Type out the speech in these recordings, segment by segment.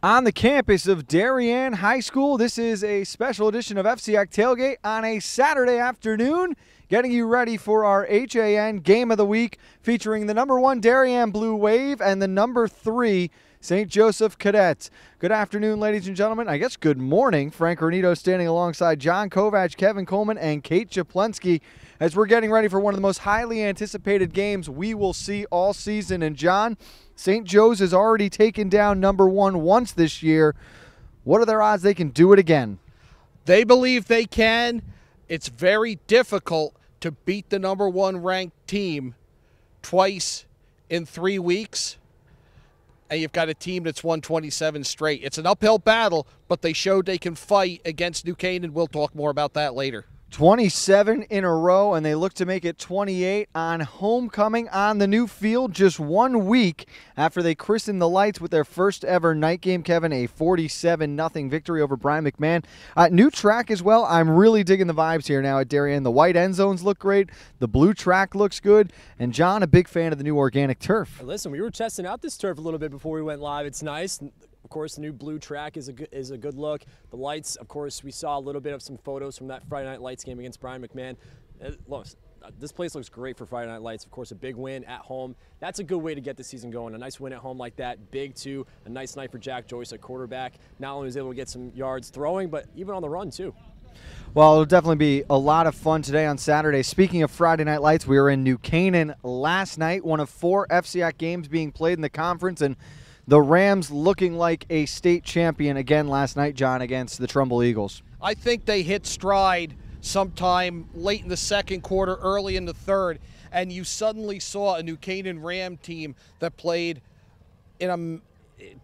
On the campus of Darien High School, this is a special edition of FCIAC Tailgate on a Saturday afternoon, getting you ready for our HAN Game of the Week, featuring the #1 Darien Blue Wave and the #3 St. Joseph Cadets. Good afternoon, ladies and gentlemen. I guess good morning. Frank Renito standing alongside John Kovac, Kevin Coleman, and Kate Japlensky as we're getting ready for one of the most highly anticipated games we will see all season. And John, St. Joe's has already taken down #1 once this year. What are their odds they can do it again? They believe they can. It's very difficult to beat the #1 ranked team twice in 3 weeks. And you've got a team that's won 27 straight. It's an uphill battle, but they showed they can fight against New Canaan. We'll talk more about that later. 27 in a row, and they look to make it 28 on homecoming on the new field just 1 week after they christened the lights with their first ever night game, Kevin, a 47-0 victory over Brian McMahon. New track as well. I'm really digging the vibes here now at Darien. The white end zones look great. The blue track looks good. And John, a big fan of the new organic turf. Listen, we were testing out this turf a little bit before we went live. It's nice. Of course, the new blue track is a good look. The lights, of course, we saw a little bit of some photos from that Friday Night Lights game against Brian McMahon. This place looks great for Friday Night Lights. Of course, a big win at home. That's a good way to get the season going. A nice win at home like that. Big, too. A nice night for Jack Joyce at quarterback. Not only was he able to get some yards throwing, but even on the run, too. Well, it'll definitely be a lot of fun today on Saturday. Speaking of Friday Night Lights, we were in New Canaan last night, one of 4 FCIAC games being played in the conference, and the Rams looking like a state champion again last night, John, against the Trumbull Eagles. I think they hit stride sometime late in the second quarter, early in the third, and you suddenly saw a New Canaan Ram team that played in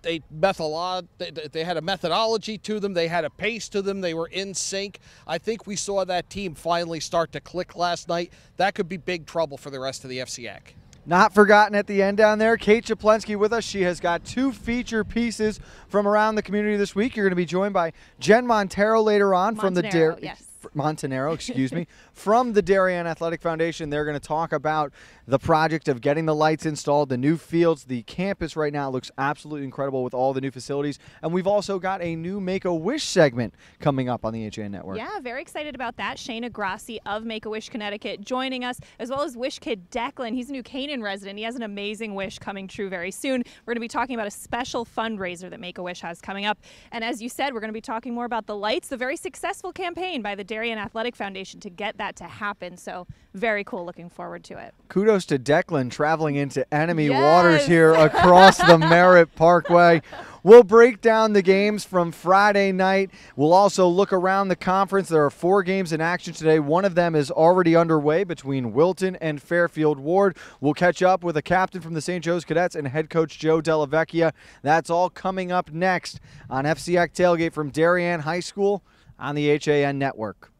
they had a methodology to them. They had a pace to them. They were in sync. I think we saw that team finally start to click last night. That could be big trouble for the rest of the FCIAC. Not forgotten at the end down there, Kate Japlensky with us. She has got 2 feature pieces from around the community this week. You're going to be joined by Jen Montero later on from the Montanaro, excuse me, from the Darien Athletic Foundation. They're going to talk about the project of getting the lights installed, the new fields. The campus right now looks absolutely incredible with all the new facilities. And we've also got a new Make-A-Wish segment coming up on the HAN Network. Yeah, very excited about that. Shayna Grassi of Make-A-Wish Connecticut joining us, as well as Wish Kid Declan. He's a New Canaan resident. He has an amazing wish coming true very soon. We're going to be talking about a special fundraiser that Make-A-Wish has coming up. And as you said, we're going to be talking more about the lights, the very successful campaign by the Darien Athletic Foundation to get that to happen. So very cool. Looking forward to it. Kudos to Declan traveling into enemy waters here across the Merritt Parkway. We'll break down the games from Friday night. We'll also look around the conference. There are 4 games in action today. One of them is already underway between Wilton and Fairfield Ward. We'll catch up with a captain from the St. Joe's Cadets and head coach Joe Dellavecchia. That's all coming up next on FCIAC Tailgate from Darien High School on the HAN Network.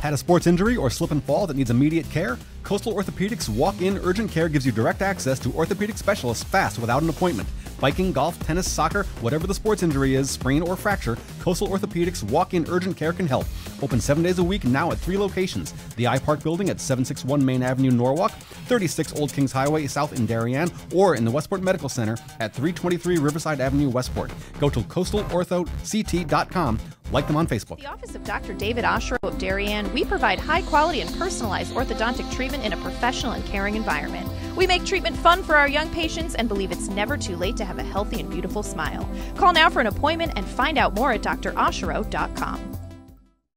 Had a sports injury or slip and fall that needs immediate care? Coastal Orthopedics Walk-In Urgent Care gives you direct access to orthopedic specialists fast without an appointment. Biking, golf, tennis, soccer, whatever the sports injury is, sprain or fracture, Coastal Orthopedics Walk-In Urgent Care can help. Open 7 days a week now at 3 locations. The iPark Building at 761 Main Avenue, Norwalk, 36 Old Kings Highway South in Darien, or in the Westport Medical Center at 323 Riverside Avenue, Westport. Go to coastalorthoct.com. Like them on Facebook. The office of Dr. David Oshro of Darien, we provide high-quality and personalized orthodontic treatment in a professional and caring environment. We make treatment fun for our young patients and believe it's never too late to have a healthy and beautiful smile. Call now for an appointment and find out more at droshro.com.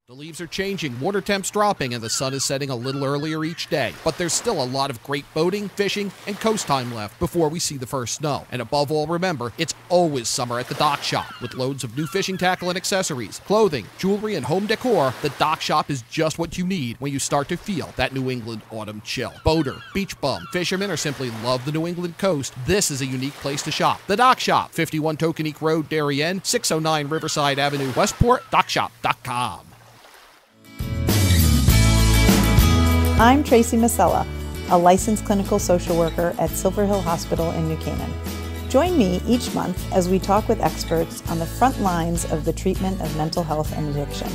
The leaves are changing, water temps dropping, and the sun is setting a little earlier each day. But there's still a lot of great boating, fishing, and coast time left before we see the first snow. And above all, remember, it's always summer at the Dock Shop. With loads of new fishing tackle and accessories, clothing, jewelry, and home decor, the Dock Shop is just what you need when you start to feel that New England autumn chill. Boater, beach bum, fisherman, or simply love the New England coast, this is a unique place to shop. The Dock Shop, 51 Tokenique Road, Darien, 609 Riverside Avenue, Westport, dockshop.com. I'm Tracy Masella, a licensed clinical social worker at Silver Hill Hospital in New Canaan. Join me each month as we talk with experts on the front lines of the treatment of mental health and addiction.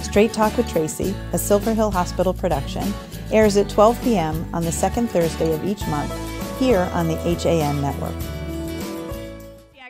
Straight Talk with Tracy, a Silver Hill Hospital production, airs at 12 p.m. on the second Thursday of each month here on the HAN Network.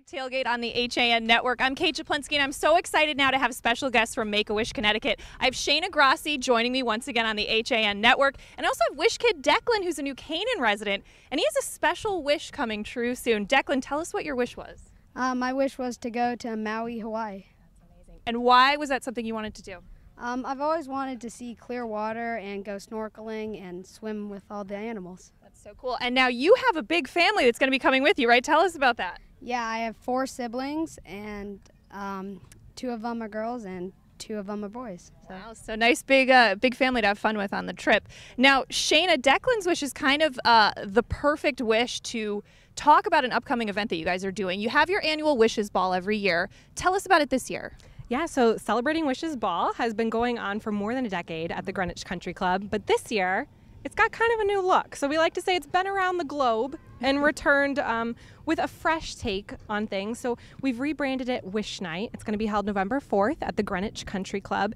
Tailgate on the HAN Network. I'm Kate Chaplinsky, and I'm so excited now to have special guests from Make-A-Wish, Connecticut. I have Shayna Grassi joining me once again on the HAN Network, and I also have Wish Kid Declan, who's a New Canaan resident, and he has a special wish coming true soon. Declan, tell us what your wish was. My wish was to go to Maui, Hawaii. That's amazing. And why was that something you wanted to do? I've always wanted to see clear water and go snorkeling and swim with all the animals. That's so cool. And now you have a big family that's going to be coming with you, right? Tell us about that. Yeah, I have 4 siblings, and 2 of them are girls and 2 of them are boys. Wow, so nice big family to have fun with on the trip. Now, Shayna, Declan's wish is kind of the perfect wish to talk about an upcoming event that you guys are doing. You have your annual Wishes Ball every year. Tell us about it this year. Yeah, so Celebrating Wishes Ball has been going on for more than a decade at the Greenwich Country Club, but this year it's got kind of a new look. So we like to say it's been around the globe and returned with a fresh take on things. So we've rebranded it Wish Night. It's going to be held November 4th at the Greenwich Country Club.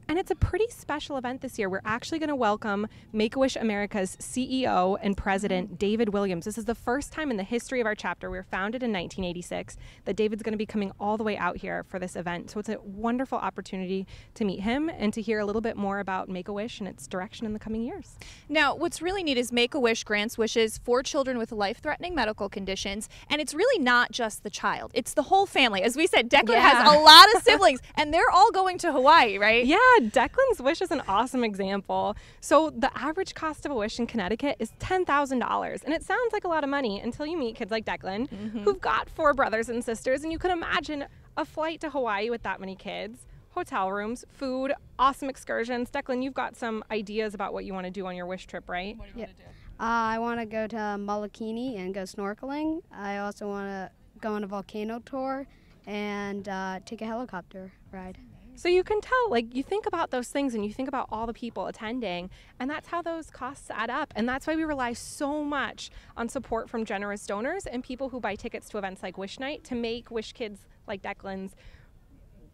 And it's a pretty special event this year. We're actually going to welcome Make-A-Wish America's CEO and president, David Williams. This is the first time in the history of our chapter. We were founded in 1986 that David's going to be coming all the way out here for this event. So it's a wonderful opportunity to meet him and to hear a little bit more about Make-A-Wish and its direction in the coming years. Now, what's really neat is Make-A-Wish grants wishes for children with life-threatening medical conditions, and it's really not just the child. It's the whole family. As we said, Declan has a lot of siblings, and they're all going to Hawaii, right? Yeah. Declan's wish is an awesome example. So the average cost of a wish in Connecticut is $10,000. And it sounds like a lot of money until you meet kids like Declan, who've got 4 brothers and sisters. And you can imagine a flight to Hawaii with that many kids, hotel rooms, food, awesome excursions. Declan, you've got some ideas about what you want to do on your wish trip, right? What do you want to do? I want to go to Molokini and go snorkeling. I also want to go on a volcano tour and take a helicopter ride. So you can tell, like, you think about those things and you think about all the people attending, and that's how those costs add up. And that's why we rely so much on support from generous donors and people who buy tickets to events like Wish Night to make Wish Kids like Declan's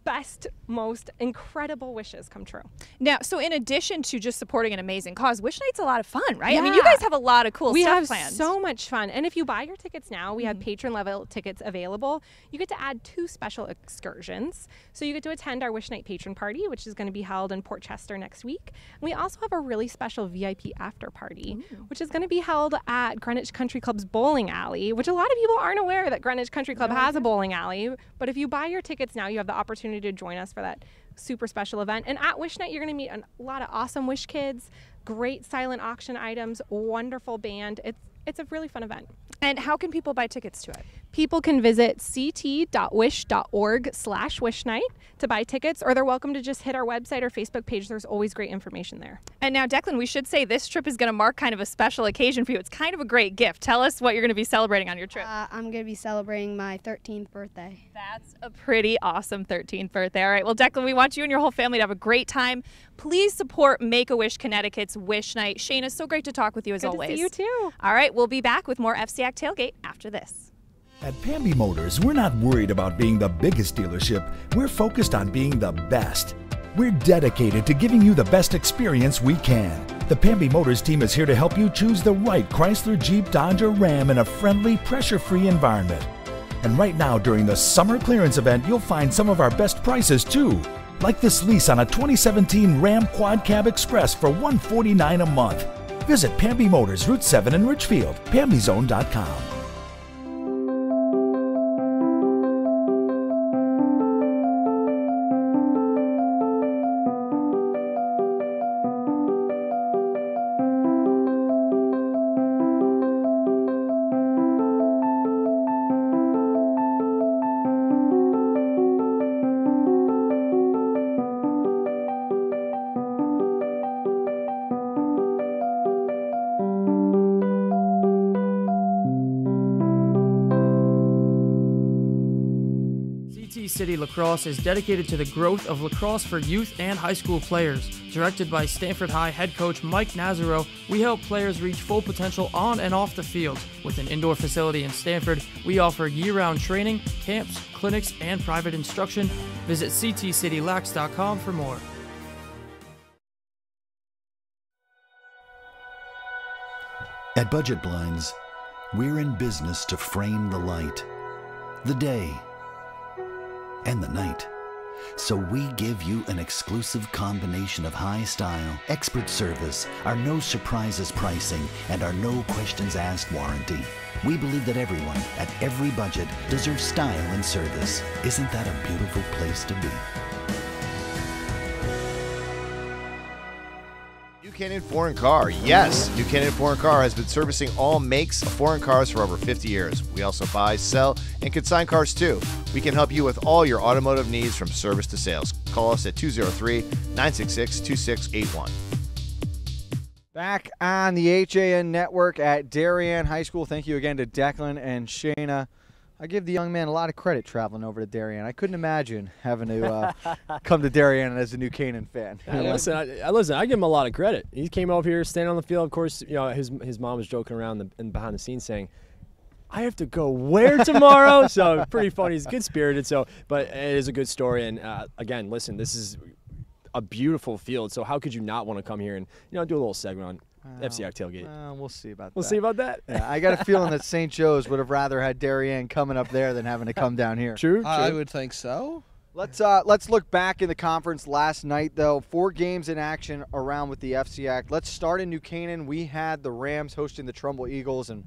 best, most incredible wishes come true. Now, so in addition to just supporting an amazing cause, Wish Night's a lot of fun, right? Yeah. I mean, you guys have a lot of cool stuff planned. planned. We have so much fun. And if you buy your tickets now, we have patron level tickets available. You get to add 2 special excursions. So you get to attend our Wish Night patron party, which is going to be held in Port Chester next week. And we also have a really special VIP after party, which is going to be held at Greenwich Country Club's bowling alley, which a lot of people aren't aware that Greenwich Country Club has a bowling alley. But if you buy your tickets now, you have the opportunity to join us for that super special event. And at Wish Night, you're going to meet a lot of awesome Wish Kids, great silent auction items, wonderful band. It's a really fun event. And how can people buy tickets to it? People can visit ct.wish.org/wishnight to buy tickets, or they're welcome to just hit our website or Facebook page. There's always great information there. And now, Declan, we should say this trip is going to mark kind of a special occasion for you. It's kind of a great gift. Tell us what you're going to be celebrating on your trip. I'm going to be celebrating my 13th birthday. That's a pretty awesome 13th birthday. All right, well, Declan, we want you and your whole family to have a great time. Please support Make-A-Wish Connecticut's Wish Night. Shayna, so great to talk with you as always. Good to see you too. All right, we'll be back with more FCIAC Tailgate after this. At Pamby Motors, we're not worried about being the biggest dealership. We're focused on being the best. We're dedicated to giving you the best experience we can. The Pamby Motors team is here to help you choose the right Chrysler, Jeep, Dodge, or Ram in a friendly, pressure-free environment. And right now, during the summer clearance event, you'll find some of our best prices too. Like this lease on a 2017 Ram Quad Cab Express for $149 a month. Visit Pamby Motors, Route 7 in Richfield, PambyZone.com. CT City Lacrosse is dedicated to the growth of lacrosse for youth and high school players. Directed by Stanford High head coach Mike Nazaro, we help players reach full potential on and off the field. With an indoor facility in Stanford, we offer year-round training, camps, clinics, and private instruction. Visit ctcitylax.com for more. At Budget Blinds, we're in business to frame the light, the day, and the night. So we give you an exclusive combination of high style, expert service, our no surprises pricing, and our no questions asked warranty. We believe that everyone, at every budget, deserves style and service. Isn't that a beautiful place to be? Buchanan Foreign Car. Yes, Buchanan Foreign Car has been servicing all makes of foreign cars for over 50 years. We also buy, sell, and consign cars too. We can help you with all your automotive needs from service to sales. Call us at 203-966-2681. Back on the HAN network at Darien High School. Thank you again to Declan and Shayna. I give the young man a lot of credit traveling over to Darien. I couldn't imagine having to come to Darien as a New Canaan fan. Listen, I give him a lot of credit. He came over here, standing on the field. Of course, you know, his mom was joking around and behind the scenes saying, "I have to go where tomorrow?" So pretty funny. He's good spirited. So, but it is a good story. And again, listen, this is a beautiful field. So how could you not want to come here and do a little segment on FCIAC Tailgate? We'll see about that. We'll see about that. Yeah, I got a feeling that St. Joe's would have rather had Darien coming up there than having to come down here. True. I would think so. Let's look back in the conference last night, though. 4 games in action around with the FCIAC. Let's start in New Canaan. We had the Rams hosting the Trumbull Eagles, and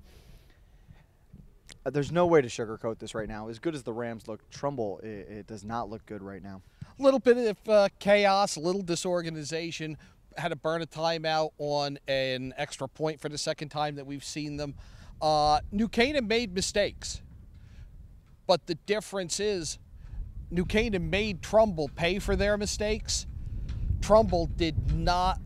there's no way to sugarcoat this right now. As good as the Rams look, Trumbull, it does not look good right now. A little bit of chaos, a little disorganization. Had to burn a timeout on an extra point for the second time that we've seen them. New Canaan made mistakes, but the difference is New Canaan made Trumbull pay for their mistakes. Trumbull did not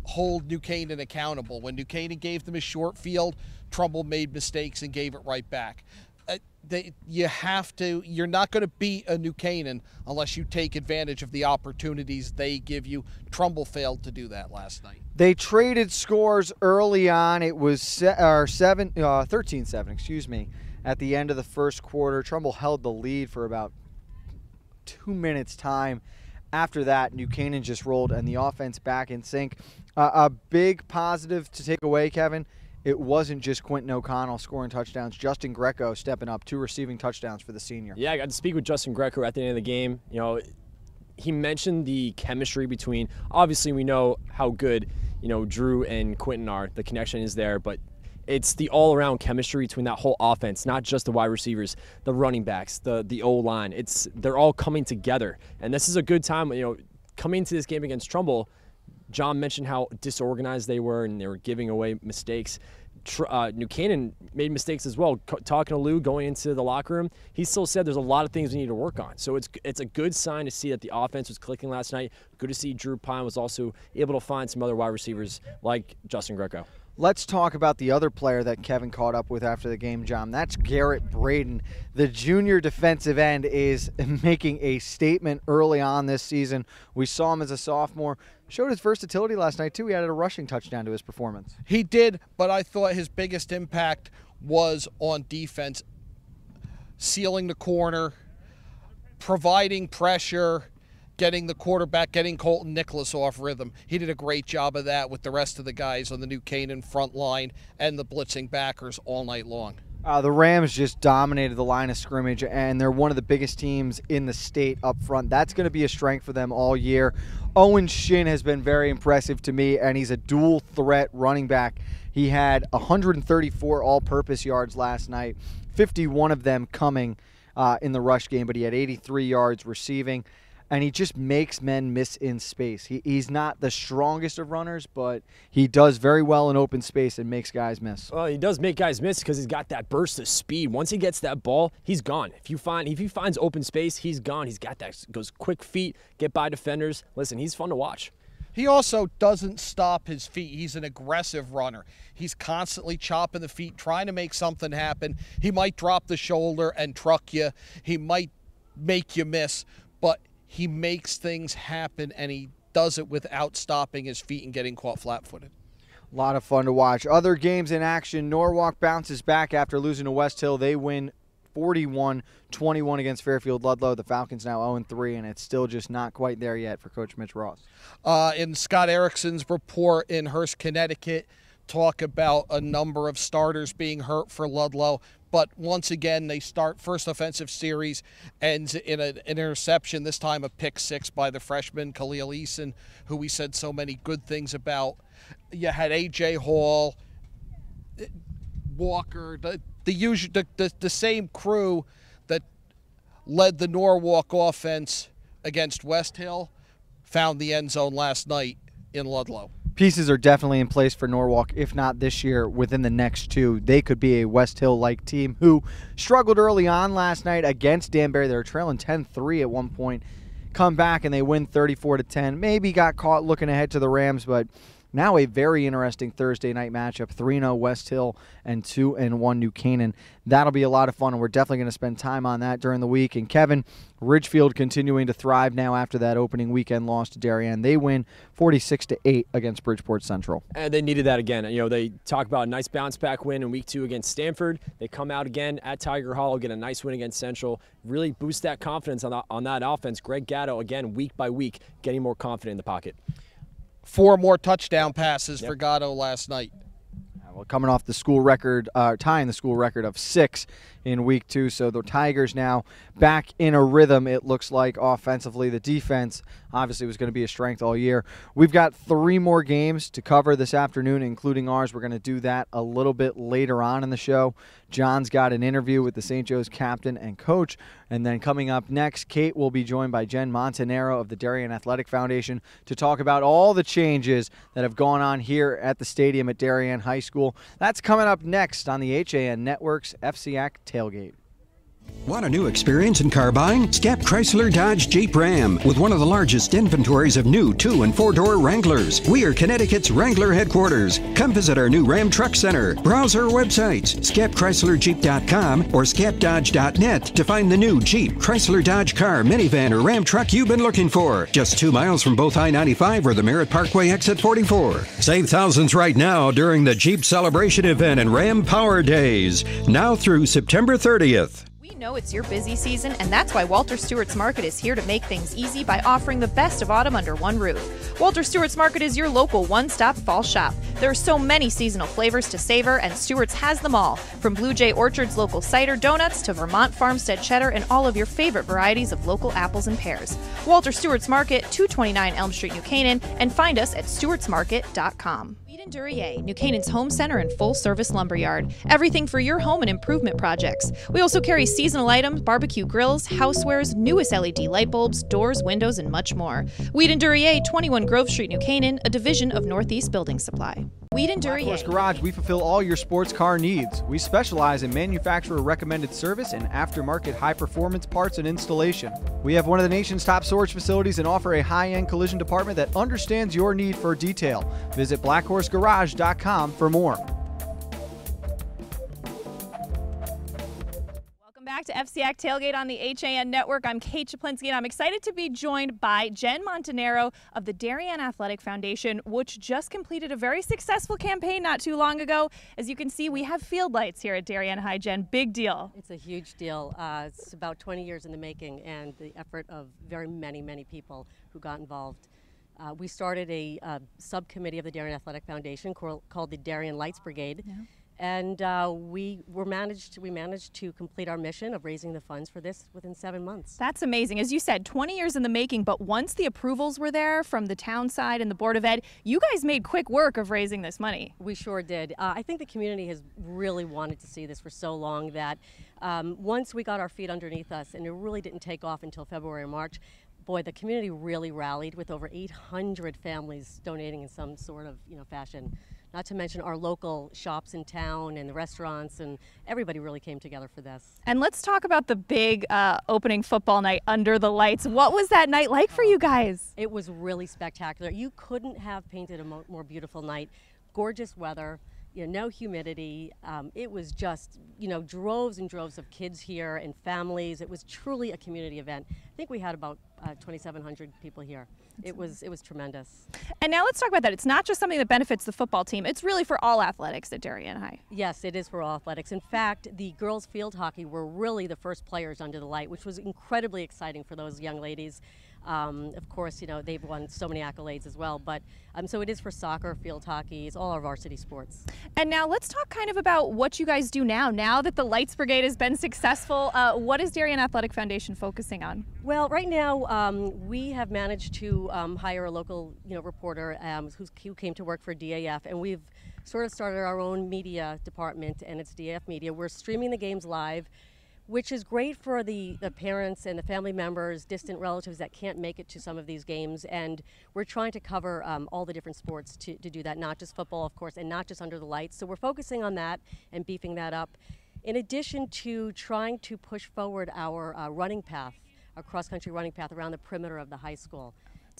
hold New Canaan accountable. When New Canaan gave them a short field, Trumbull made mistakes and gave it right back. You're not going to beat a New Canaan unless you take advantage of the opportunities they give you. Trumbull failed to do that last night. They traded scores early on. It was 13-7, excuse me, at the end of the first quarter. Trumbull held the lead for about 2 minutes time. After that, New Canaan just rolled and the offense back in sync. A big positive to take away, Kevin. It wasn't just Quentin O'Connell scoring touchdowns. Justin Greco stepping up, 2 receiving touchdowns for the senior. Yeah, I got to speak with Justin Greco at the end of the game. You know, he mentioned the chemistry between, obviously we know how good, Drew and Quentin are. The connection is there, but it's the all-around chemistry between that whole offense, not just the wide receivers, the running backs, the O-line. They're all coming together. And this is a good time, coming into this game against Trumbull. John mentioned how disorganized they were and they were giving away mistakes. New Canaan made mistakes as well. Talking to Lou going into the locker room, he still said there's a lot of things we need to work on. So it's a good sign to see that the offense was clicking last night. Good to see Drew Pine was also able to find some other wide receivers like Justin Greco. Let's talk about the other player that Kevin caught up with after the game, John. That's Garrett Braden. The junior defensive end is making a statement early on this season. We saw him as a sophomore. Showed his versatility last night, too. He added a rushing touchdown to his performance. He did, but I thought his biggest impact was on defense, sealing the corner, providing pressure, getting the quarterback, getting Colton Nicholas off rhythm. He did a great job of that with the rest of the guys on the New Canaan front line and the blitzing backers all night long. The Rams just dominated the line of scrimmage, and they're one of the biggest teams in the state up front. That's going to be a strength for them all year. Owen Shin has been very impressive to me, and he's a dual-threat running back. He had 134 all-purpose yards last night, 51 of them coming in the rush game, but he had 83 yards receiving. And he just makes men miss in space. He's not the strongest of runners, but he does very well in open space and makes guys miss. Well, he does make guys miss because he's got that burst of speed. Once he gets that ball, he's gone. If he finds open space, he's gone. He's got that, goes quick feet, get by defenders. Listen, he's fun to watch. He also doesn't stop his feet. He's an aggressive runner. He's constantly chopping the feet, trying to make something happen. He might drop the shoulder and truck you. He might make you miss, but he makes things happen, and he does it without stopping his feet and getting caught flat-footed. A lot of fun to watch. Other games in action, Norwalk bounces back after losing to West Hill. They win 41-21 against Fairfield Ludlow. The Falcons now 0-3, and it's still just not quite there yet for Coach Mitch Ross. In Scott Erickson's report in Hearst, Connecticut, talk about a number of starters being hurt for Ludlow. But once again, they start first offensive series, ends in an interception, this time a pick six by the freshman Khalil Eason, who we said so many good things about. You had A.J. Hall, Walker, the same crew that led the Norwalk offense against West Hill, found the end zone last night in Ludlow. Pieces are definitely in place for Norwalk, if not this year, within the next two. They could be a West Hill-like team who struggled early on last night against Danbury. They were trailing 10-3 at one point. Come back and they win 34-10. Maybe got caught looking ahead to the Rams, but now a very interesting Thursday night matchup, 3-0 West Hill and 2-1 New Canaan. That'll be a lot of fun, and we're definitely going to spend time on that during the week. And Kevin, Ridgefield continuing to thrive now after that opening weekend loss to Darien. They win 46-8 against Bridgeport Central. And they needed that again. You know, they talk about a nice bounce-back win in Week 2 against Stanford. They come out again at Tiger Hollow, get a nice win against Central, really boost that confidence on that offense. Greg Gatto, again, week by week, getting more confident in the pocket. 4 more touchdown passes for Gatto last night. Well, coming off the school record, tying the school record of 6 in Week 2. So the Tigers now back in a rhythm, it looks like, offensively. The defense obviously was going to be a strength all year. We've got 3 more games to cover this afternoon, including ours. We're going to do that a little bit later on in the show. John's got an interview with the St. Joe's captain and coach. And then coming up next, Kate will be joined by Jen Montanaro of the Darien Athletic Foundation to talk about all the changes that have gone on here at the stadium at Darien High School. That's coming up next on the HAN Network's FCIAC Tailgate. Want a new experience in car buying? Scap Chrysler Dodge Jeep Ram with one of the largest inventories of new 2- and 4-door Wranglers. We are Connecticut's Wrangler headquarters. Come visit our new Ram Truck Center. Browse our websites, scapchryslerjeep.com or scapdodge.net to find the new Jeep, Chrysler Dodge car, minivan, or Ram truck you've been looking for. Just 2 miles from both I-95 or the Merritt Parkway exit 44. Save thousands right now during the Jeep Celebration event and Ram Power Days. Now through September 30th. We know it's your busy season, and that's why Walter Stewart's Market is here to make things easy by offering the best of autumn under one roof. Walter Stewart's Market is your local one-stop fall shop. There are so many seasonal flavors to savor, and Stewart's has them all, from Blue Jay Orchard's local cider donuts to Vermont Farmstead cheddar and all of your favorite varieties of local apples and pears. Walter Stewart's Market, 229 Elm Street, New Canaan, and find us at stewartsmarket.com. Darien, New Canaan's home center and full-service lumberyard. Everything for your home and improvement projects. We also carry seasonal items, barbecue grills, housewares, newest LED light bulbs, doors, windows, and much more. Weed and Duryea, 21 Grove Street, New Canaan, a division of Northeast Building Supply. Weed and Duryea. Black Horse Garage, we fulfill all your sports car needs. We specialize in manufacturer-recommended service and aftermarket high-performance parts and installation. We have one of the nation's top storage facilities and offer a high-end collision department that understands your need for detail. Visit blackhorsegarage.com for more. Back to FCIAC Tailgate on the HAN Network. I'm Kate Chaplinsky, and I'm excited to be joined by Jen Montanaro of the Darien Athletic Foundation, which just completed a very successful campaign not too long ago. As you can see, we have field lights here at Darien High. Jen, big deal. It's a huge deal. It's about 20 years in the making, and the effort of very many people who got involved. We started a subcommittee of the Darien Athletic Foundation called the Darien Lights Brigade. Yeah. And we managed to complete our mission of raising the funds for this within 7 months. That's amazing. As you said, 20 years in the making, but once the approvals were there from the town side and the Board of Ed, you guys made quick work of raising this money. We sure did. I think the community has really wanted to see this for so long that once we got our feet underneath us, and it really didn't take off until February or March, boy, the community really rallied with over 800 families donating in some sort of fashion. Not to mention our local shops in town and the restaurants, and everybody really came together for this. And let's talk about the big opening football night under the lights. What was that night like for you guys? It was really spectacular. You couldn't have painted a more beautiful night. Gorgeous weather. no humidity. It was just, droves and droves of kids here and families. It was truly a community event. I think we had about 2,700 people here. It was tremendous. And now let's talk about that. It's not just something that benefits the football team. It's really for all athletics at Darien High. Yes, it is for all athletics. In fact, the girls field hockey were really the first players under the light, which was incredibly exciting for those young ladies. Of course, they've won so many accolades as well, but so it is for soccer, field hockey, it's all our varsity sports. And now let's talk kind of about what you guys do now that the Lights Brigade has been successful. What is Darien Athletic Foundation focusing on? Well, right now we have managed to hire a local reporter who came to work for DAF, and we've sort of started our own media department, and it's DAF Media. We're streaming the games live, which is great for the parents and the family members, distant relatives that can't make it to some of these games. And we're trying to cover all the different sports to do that, not just football, of course, and not just under the lights. So we're focusing on that and beefing that up, in addition to trying to push forward our running path, our cross-country running path around the perimeter of the high school.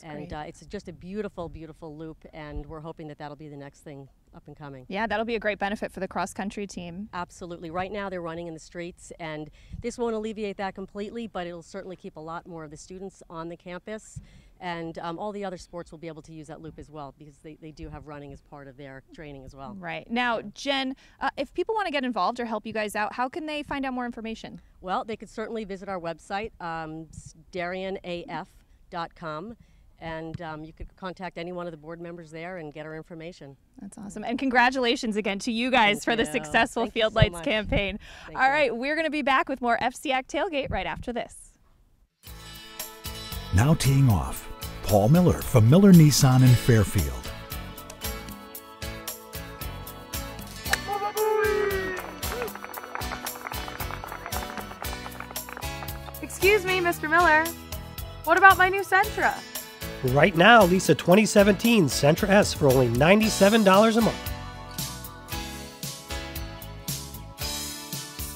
And it's just a beautiful, beautiful loop, and we're hoping that that'll be the next thing up and coming. Yeah, that'll be a great benefit for the cross-country team. Absolutely. Right now they're running in the streets, and this won't alleviate that completely, but it'll certainly keep a lot more of the students on the campus, and all the other sports will be able to use that loop as well, because they do have running as part of their training as well. Right. Now, Jen, if people want to get involved or help you guys out, how can they find out more information? Well, they could certainly visit our website, DarienAF.com. And you could contact any one of the board members there and get our information. That's awesome. And congratulations again to you guys for the successful Field Lights campaign. All right, we're going to be back with more FCIAC Tailgate right after this. Now teeing off, Paul Miller from Miller Nissan in Fairfield. Excuse me, Mr. Miller. What about my new Sentra? Right now, lease a 2017 Sentra S for only $97 a month.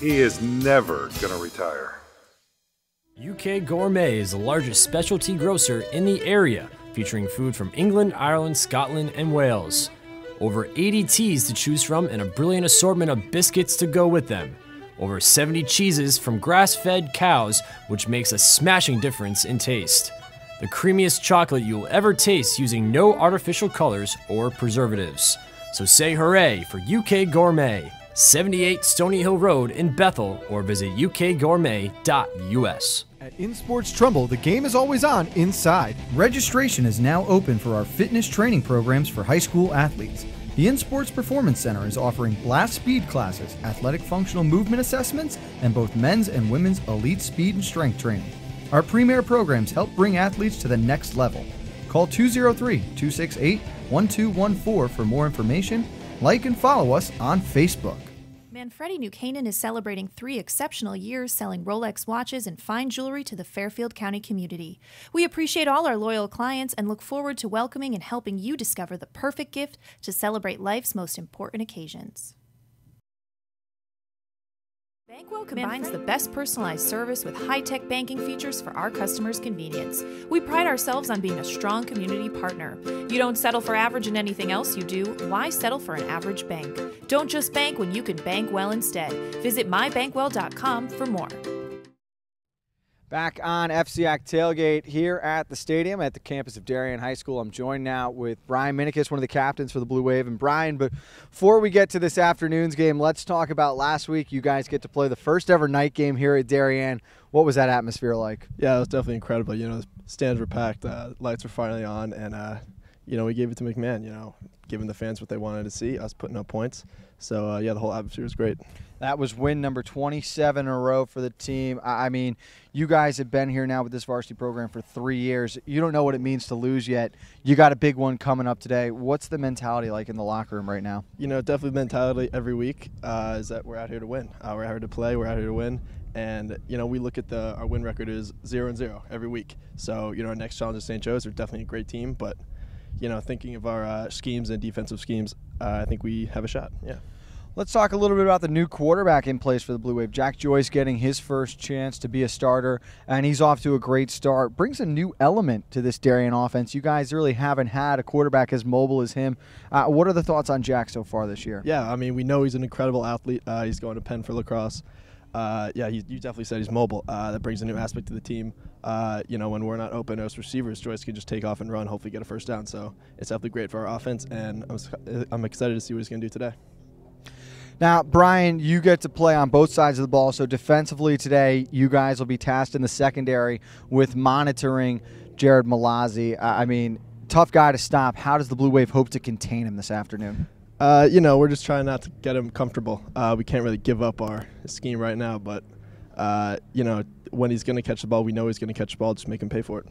He is never going to retire. UK Gourmet is the largest specialty grocer in the area, featuring food from England, Ireland, Scotland, and Wales. Over 80 teas to choose from and a brilliant assortment of biscuits to go with them. Over 70 cheeses from grass-fed cows, which makes a smashing difference in taste. The creamiest chocolate you'll ever taste using no artificial colors or preservatives. So say hooray for UK Gourmet, 78 Stony Hill Road in Bethel, or visit ukgourmet.us. At InSports Trumbull, the game is always on inside. Registration is now open for our fitness training programs for high school athletes. The InSports Performance Center is offering blast speed classes, athletic functional movement assessments, and both men's and women's elite speed and strength training. Our premier programs help bring athletes to the next level. Call 203-268-1214 for more information. Like and follow us on Facebook. Manfredi New Canaan is celebrating 3 exceptional years selling Rolex watches and fine jewelry to the Fairfield County community. We appreciate all our loyal clients and look forward to welcoming and helping you discover the perfect gift to celebrate life's most important occasions. Bankwell combines the best personalized service with high-tech banking features for our customers' convenience. We pride ourselves on being a strong community partner. You don't settle for average in anything else you do. Why settle for an average bank? Don't just bank when you can bank well instead. Visit mybankwell.com for more. Back on FCIAC Tailgate here at the stadium at the campus of Darien High School. I'm joined now with Brian Minikis, one of the captains for the Blue Wave. And Brian, but before we get to this afternoon's game, let's talk about last week. You guys get to play the first ever night game here at Darien. What was that atmosphere like? Yeah, it was definitely incredible. The stands were packed, lights were finally on, and we gave it to McMahon. Giving the fans what they wanted to see, us putting up points. So the whole atmosphere was great. That was win number 27 in a row for the team. I mean, you guys have been here now with this varsity program for 3 years. You don't know what it means to lose yet. You got a big one coming up today. What's the mentality like in the locker room right now? Definitely mentality every week is that we're out here to win. We're out here to play. We're out here to win. And, we look at our win record is 0-0 every week. So, our next challenge is St. Joe's. They're definitely a great team. But, thinking of our schemes and defensive schemes, I think we have a shot, yeah. Let's talk a little bit about the new quarterback in place for the Blue Wave. Jack Joyce getting his first chance to be a starter, and he's off to a great start. Brings a new element to this Darien offense. You guys really haven't had a quarterback as mobile as him. What are the thoughts on Jack so far this year? Yeah, I mean, we know he's an incredible athlete. He's going to Penn for lacrosse. You definitely said he's mobile. That brings a new aspect to the team. When we're not open as receivers, Joyce can just take off and run, hopefully get a first down. So it's definitely great for our offense, and I'm excited to see what he's going to do today. Now, Brian, you get to play on both sides of the ball. So defensively today, you guys will be tasked in the secondary with monitoring Jared Malazzi. I mean, tough guy to stop. How does the Blue Wave hope to contain him this afternoon? We're just trying not to get him comfortable. We can't really give up our scheme right now, but, when he's going to catch the ball, we know he's going to catch the ball. Just make him pay for it.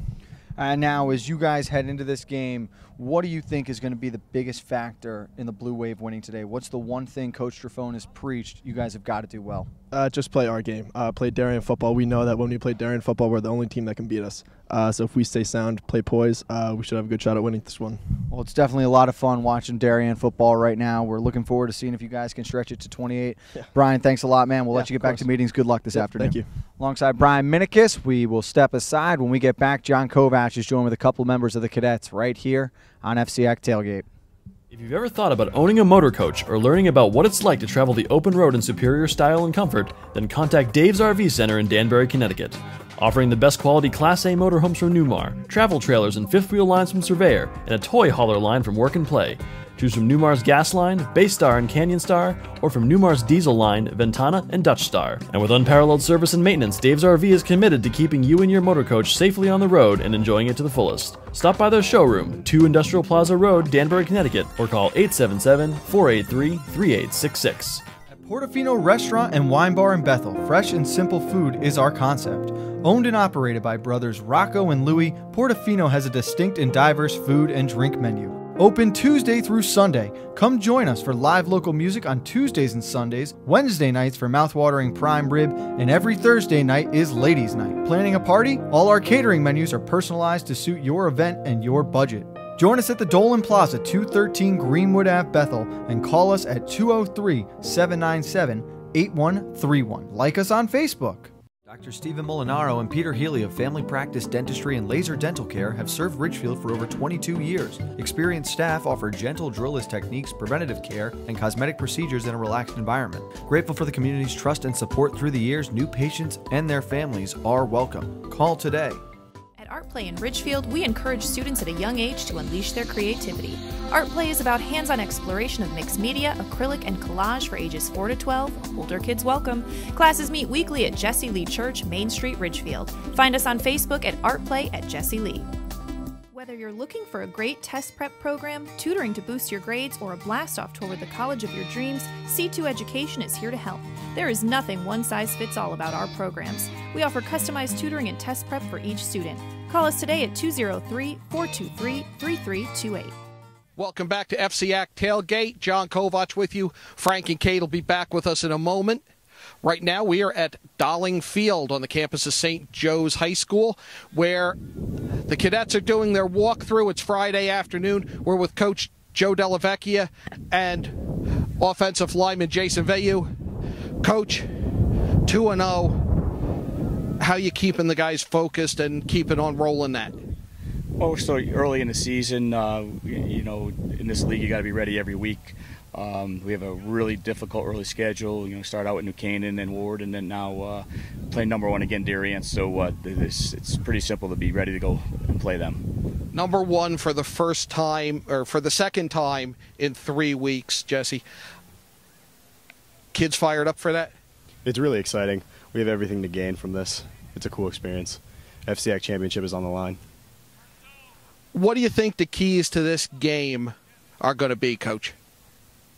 Now, as you guys head into this game, what do you think is going to be the biggest factor in the Blue Wave winning today? What's the one thing Coach Trafone has preached you guys have got to do well? Just play our game. Play Darien football. We know that when we play Darien football, we're the only team that can beat us. So if we stay sound, play poise, we should have a good shot at winning this one. Well, it's definitely a lot of fun watching Darien football right now. We're looking forward to seeing if you guys can stretch it to 28. Yeah. Brian, thanks a lot, man. We'll let you get back to meetings. Good luck this afternoon. Thank you. Alongside Brian Minikis, we will step aside. When we get back, John Kovac is joined with a couple members of the Cadets right here on FCIAC Tailgate. If you've ever thought about owning a motor coach or learning about what it's like to travel the open road in superior style and comfort, then contact Dave's RV Center in Danbury, Connecticut. Offering the best quality Class A motorhomes from Newmar, travel trailers and fifth wheel lines from Surveyor, and a toy hauler line from Work and Play. Choose from Newmar's Gas Line, Baystar and Canyon Star, or from Newmar's Diesel Line, Ventana and Dutch Star. And with unparalleled service and maintenance, Dave's RV is committed to keeping you and your motor coach safely on the road and enjoying it to the fullest. Stop by their showroom, 2 Industrial Plaza Road, Danbury, Connecticut, or call 877-483-3866. At Portofino Restaurant and Wine Bar in Bethel, fresh and simple food is our concept. Owned and operated by brothers Rocco and Louie, Portofino has a distinct and diverse food and drink menu. Open Tuesday through Sunday. Come join us for live local music on Tuesdays and Sundays, Wednesday nights for mouthwatering prime rib, and every Thursday night is ladies' night. Planning a party? All our catering menus are personalized to suit your event and your budget. Join us at the Dolan Plaza, 213 Greenwood Ave, Bethel, and call us at 203-797-8131. Like us on Facebook. Dr. Stephen Molinaro and Peter Healy of Family Practice Dentistry and Laser Dental Care have served Ridgefield for over 22 years. Experienced staff offer gentle drillless techniques, preventative care, and cosmetic procedures in a relaxed environment. Grateful for the community's trust and support through the years, new patients and their families are welcome. Call today. At Art Play in Ridgefield, we encourage students at a young age to unleash their creativity. Art Play is about hands-on exploration of mixed media, acrylic, and collage for ages 4 to 12. Older kids welcome. Classes meet weekly at Jesse Lee Church, Main Street, Ridgefield. Find us on Facebook at Art Play at Jesse Lee. Whether you're looking for a great test prep program, tutoring to boost your grades, or a blast-off tour with the college of your dreams, C2 Education is here to help. There is nothing one-size-fits-all about our programs. We offer customized tutoring and test prep for each student. Call us today at 203-423-3328. Welcome back to FCIAC Tailgate. John Kovac with you. Frank and Kate will be back with us in a moment. Right now we are at Dowling Field on the campus of St. Joe's High School, where the Cadets are doing their walkthrough. It's Friday afternoon. We're with Coach Joe Dellavecchia and offensive lineman Jason Veyu. Coach, 2-0. How you keeping the guys focused and keeping on rolling that? Well, we're still early in the season. In this league, you got to be ready every week. We have a really difficult early schedule. Start out with New Canaan and Ward, and then now play number 1 again, Darien. So it's pretty simple to be ready to go and play them. Number 1 for the first time, or for the second time in 3 weeks, Jesse. Kids fired up for that? It's really exciting. We have everything to gain from this. It's a cool experience. FCIAC championship is on the line. What do you think the keys to this game are going to be, Coach?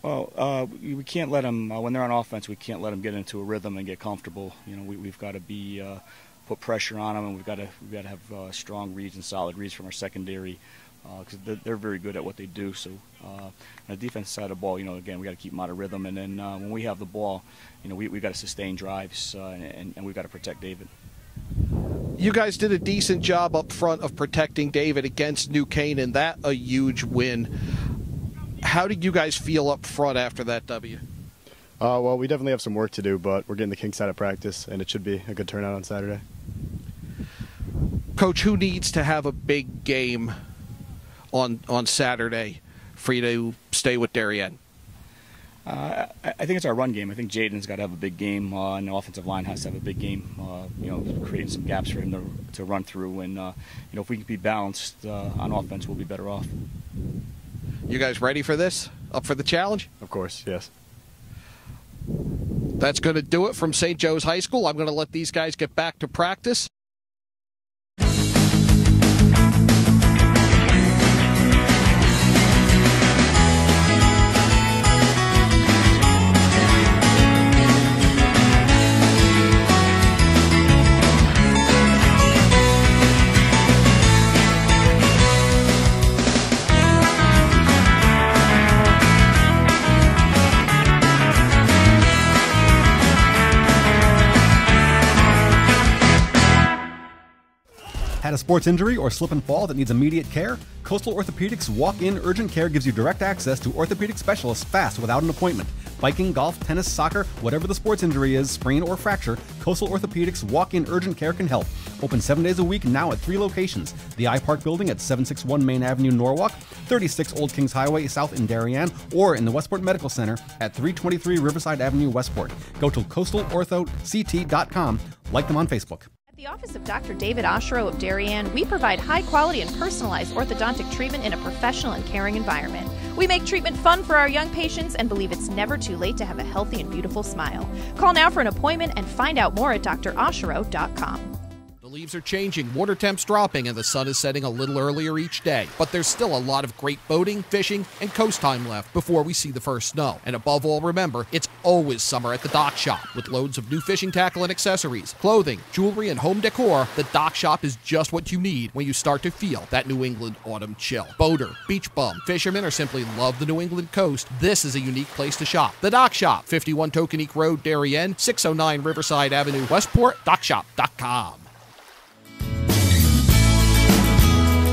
Well, we can't let them, when they're on offense, we can't let them get into a rhythm and get comfortable. We've got to be put pressure on them, and we've got to have strong reads and solid reads from our secondary, because they're very good at what they do. So on the defensive side of the ball, again, we got to keep them out of rhythm, and then when we have the ball, we've got to sustain drives, and we've got to protect David. You guys did a decent job up front of protecting David against New Canaan. That a huge win. How did you guys feel up front after that W? Well, we definitely have some work to do, but we're getting the kinks out of practice, and it should be a good turnout on Saturday. Coach, who needs to have a big game on Saturday for you to stay with Darien? I think it's our run game. I think Jaden's got to have a big game, and the offensive line has to have a big game. Creating some gaps for him to run through, and if we can be balanced on offense, we'll be better off. You guys ready for this? Up for the challenge? Of course, yes. That's going to do it from St. Joe's High School. I'm going to let these guys get back to practice. Had a sports injury or slip and fall that needs immediate care? Coastal Orthopedics Walk-In Urgent Care gives you direct access to orthopedic specialists fast without an appointment. Biking, golf, tennis, soccer, whatever the sports injury is, sprain or fracture, Coastal Orthopedics Walk-In Urgent Care can help. Open 7 days a week now at 3 locations. The iPark Building at 761 Main Avenue, Norwalk, 36 Old Kings Highway South in Darien, or in the Westport Medical Center at 323 Riverside Avenue, Westport. Go to coastalorthoct.com. Like them on Facebook. At the office of Dr. David Oshiro of Darien, we provide high-quality and personalized orthodontic treatment in a professional and caring environment. We make treatment fun for our young patients and believe it's never too late to have a healthy and beautiful smile. Call now for an appointment and find out more at droshiro.com. The leaves are changing, water temps dropping, and the sun is setting a little earlier each day. But there's still a lot of great boating, fishing, and coast time left before we see the first snow. And above all, remember, it's always summer at the Dock Shop. With loads of new fishing tackle and accessories, clothing, jewelry, and home decor, the Dock Shop is just what you need when you start to feel that New England autumn chill. Boater, beach bum, fisherman, or simply love the New England coast, this is a unique place to shop. The Dock Shop, 51 Tokenique Road, Darien, 609 Riverside Avenue, Westport, dockshop.com.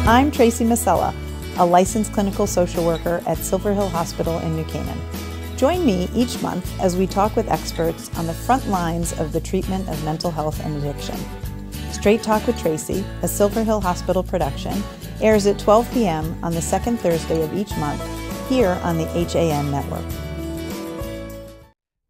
I'm Tracy Masella, a licensed clinical social worker at Silver Hill Hospital in New Canaan. Join me each month as we talk with experts on the front lines of the treatment of mental health and addiction. Straight Talk with Tracy, a Silver Hill Hospital production, airs at 12 p.m. on the second Thursday of each month here on the HAN network.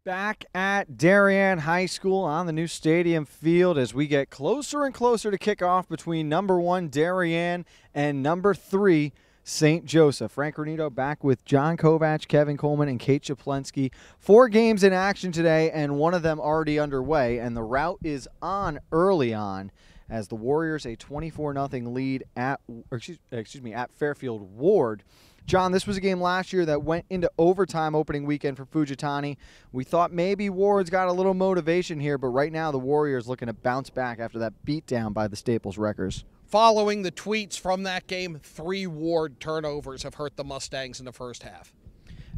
Back at Darien High School on the new stadium field as we get closer and closer to kickoff between number 1 Darien and number 3 St. Joseph. Frank Renito back with John Kovach, Kevin Coleman, and Kate Chaplensky. 4 games in action today, and one of them already underway, and the route is on early on as the Warriors a 24-0 lead at Fairfield Ward. John, this was a game last year that went into overtime opening weekend for Fujitani. We thought maybe Ward's got a little motivation here, but right now the Warriors looking to bounce back after that beatdown by the Staples Wreckers. Following the tweets from that game, 3 Ward turnovers have hurt the Mustangs in the first half.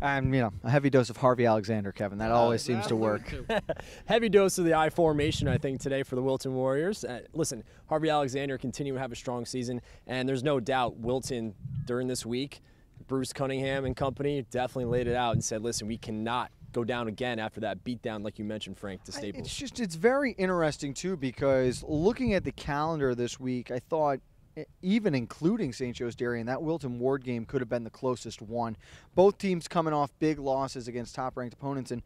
And, a heavy dose of Harvey Alexander, Kevin. That always seems to work. Heavy dose of the I formation, I think, today for the Wilton Warriors. Listen, Harvey Alexander continuing to have a strong season, and there's no doubt Wilton during this week, Bruce Cunningham and company definitely laid it out and said, listen, we cannot go down again after that beatdown, like you mentioned, Frank, to Staples. It's very interesting, too, because looking at the calendar this week, I thought, even including St. Joe's Darien, that Wilton Ward game could have been the closest one. Both teams coming off big losses against top-ranked opponents, and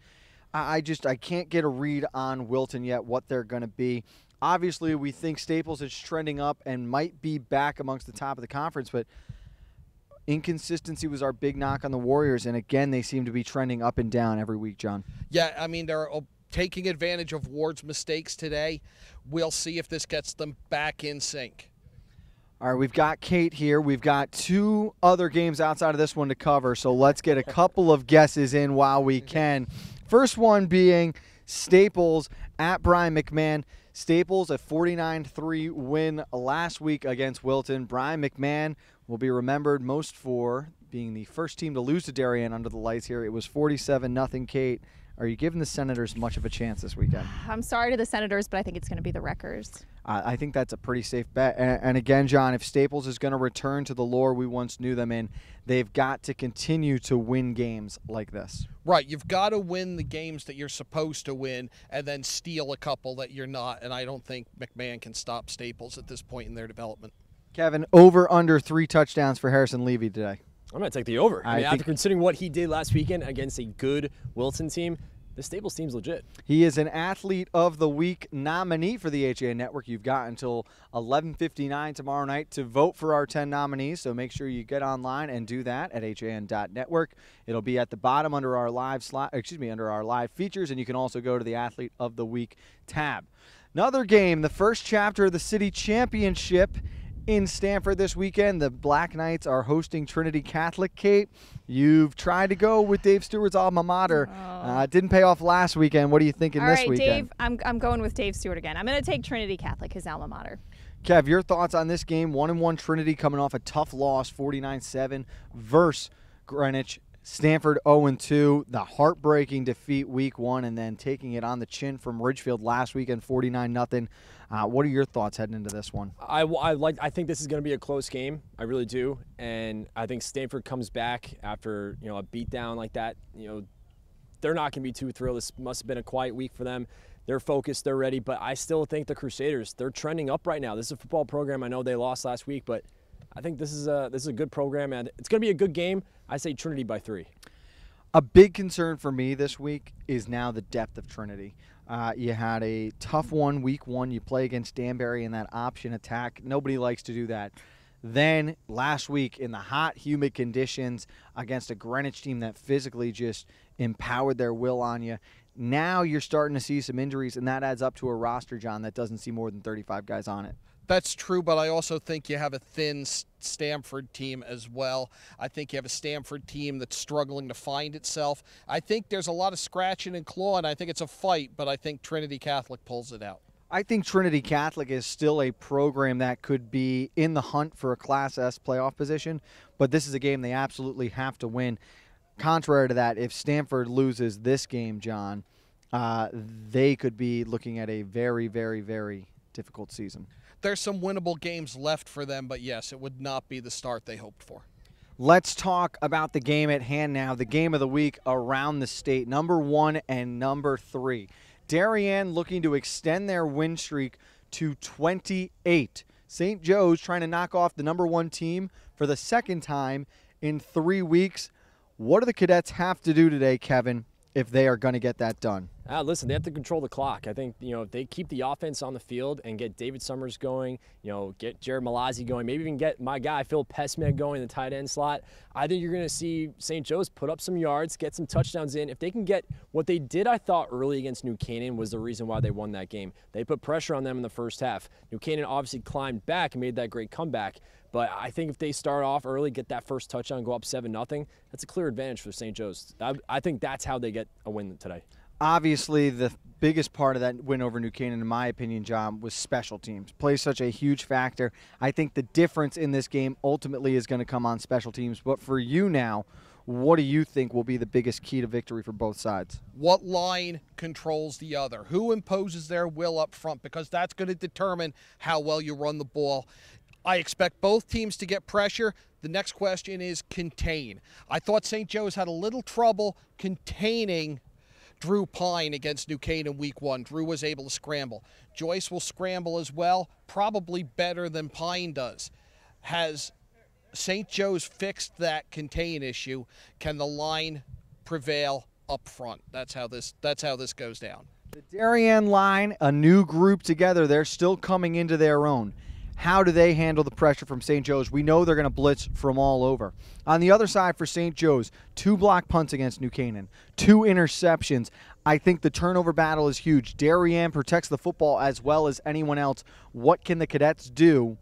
I can't get a read on Wilton yet, what they're going to be. Obviously, we think Staples is trending up and might be back amongst the top of the conference, but inconsistency was our big knock on the Warriors, and again, they seem to be trending up and down every week, John. Yeah, I mean, they're taking advantage of Ward's mistakes today. We'll see if this gets them back in sync. All right, we've got Kate here. We've got 2 other games outside of this one to cover, so let's get a couple of guesses in while we can. First one being Staples at Brian McMahon. Staples a 49-3 win last week against Wilton. Brian McMahon will be remembered most for being the first team to lose to Darien under the lights here. It was 47-0, Kate. Are you giving the Senators much of a chance this weekend? I'm sorry to the Senators, but I think it's going to be the Wreckers. I think that's a pretty safe bet. And again, John, if Staples is going to return to the lore we once knew them in, they've got to continue to win games like this. Right. You've got to win the games that you're supposed to win and then steal a couple that you're not. And I don't think McMahon can stop Staples at this point in their development. Kevin, over under 3 touchdowns for Harrison Levy today. I'm going to take the over. I mean, think after considering what he did last weekend against a good Wilson team, the Staples team's legit. He is an Athlete of the Week nominee for the HAN Network. You've got until 11:59 tomorrow night to vote for our 10 nominees, so make sure you get online and do that at HAN.network. It'll be at the bottom under our live features, and you can also go to the Athlete of the Week tab. Another game, the first chapter of the City Championship in Stamford this weekend. The Black Knights are hosting Trinity Catholic. Kate, you've tried to go with Dave Stewart's alma mater. Didn't pay off last weekend. What are you thinking this weekend? All right, Dave, I'm going with Dave Stewart again. I'm going to take Trinity Catholic, his alma mater. Kev, your thoughts on this game? 1-1 Trinity coming off a tough loss, 49-7 versus Greenwich. Stanford 0-2, the heartbreaking defeat week 1, and then taking it on the chin from Ridgefield last weekend, 49-0. What are your thoughts heading into this one? I think this is going to be a close game. I really do, and I think Stanford comes back after a beatdown like that. They're not going to be too thrilled. This must have been a quiet week for them. They're focused, they're ready, but I still think the Crusaders, they're trending up right now. This is a football program. I know they lost last week, but I think this is a good program, and it's going to be a good game. I say Trinity by 3. A big concern for me this week is now the depth of Trinity. You had a tough one week 1. You play against Danbury in that option attack. Nobody likes to do that. Then last week in the hot, humid conditions against a Greenwich team that physically just empowered their will on you. Now you're starting to see some injuries, and that adds up to a roster, John, that doesn't see more than 35 guys on it. That's true, but I also think you have a thin Stamford team as well. I think you have a Stamford team that's struggling to find itself. I think there's a lot of scratching and clawing. I think it's a fight, but I think Trinity Catholic pulls it out. I think Trinity Catholic is still a program that could be in the hunt for a Class S playoff position, but this is a game they absolutely have to win. Contrary to that, if Stanford loses this game, John, they could be looking at a very, very, very difficult season. There's some winnable games left for them, but yes, it would not be the start they hoped for. Let's talk about the game at hand now, the game of the week around the state, number 1 and number 3. Darien looking to extend their win streak to 28. St. Joe's trying to knock off the number 1 team for the second time in 3 weeks. What do the Cadets have to do today, Kevin, if they are going to get that done? Listen, they have to control the clock. I think, if they keep the offense on the field and get David Summers going, get Jared Malazzi going, maybe even get my guy Phil Pesmed going in the tight end slot, I think you're going to see St. Joe's put up some yards, get some touchdowns in. If they can get what they did, I thought, early against New Canaan was the reason why they won that game. They put pressure on them in the first half. New Canaan obviously climbed back and made that great comeback. But I think if they start off early, get that first touchdown, go up 7-0, that's a clear advantage for St. Joe's. I think that's how they get a win today. Obviously, the biggest part of that win over New Canaan, in my opinion, John, was special teams. Plays such a huge factor. I think the difference in this game ultimately is going to come on special teams. But for you now, what do you think will be the biggest key to victory for both sides? What line controls the other? Who imposes their will up front? Because that's going to determine how well you run the ball. I expect both teams to get pressure. The next question is contain. I thought St. Joe's had a little trouble containing Drew Pine against New Canaan week 1. Drew was able to scramble. Joyce will scramble as well, probably better than Pine does. Has St. Joe's fixed that contain issue? Can the line prevail up front? That's how this goes down. The Darien line, a new group together. They're still coming into their own. How do they handle the pressure from St. Joe's? We know they're going to blitz from all over. On the other side for St. Joe's, 2 block punts against New Canaan, 2 interceptions. I think the turnover battle is huge. Darien protects the football as well as anyone else. What can the Cadets do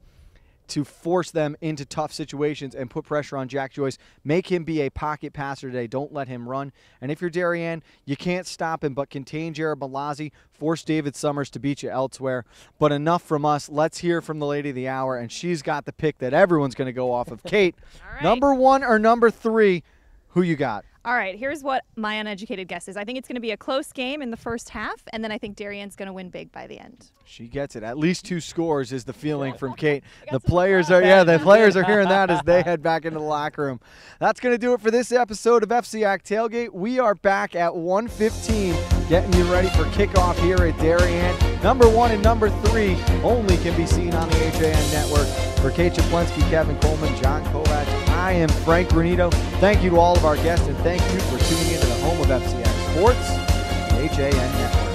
to force them into tough situations and put pressure on Jack Joyce? Make him be a pocket passer today. Don't let him run. And if you're Darien, you can't stop him, but contain Jared Malazzi. Force David Summers to beat you elsewhere. But enough from us. Let's hear from the lady of the hour, and she's got the pick that everyone's going to go off of. Kate, right. Number 1 or number 3, who you got? All right, here's what my uneducated guess is. I think it's going to be a close game in the first half, and then I think Darien's going to win big by the end. She gets it. At least 2 scores is the feeling from Kate. The players are hearing that as they head back into the locker room. That's going to do it for this episode of FCIAC Tailgate. We are back at 1:15, getting you ready for kickoff here at Darien. Number 1 and number 3 only can be seen on the HAN network. For Kate Chaplensky, Kevin Coleman, John Kovac, I am Frank Granito. Thank you to all of our guests, and thank you for tuning into the home of FCIAC Sports, the HAN network.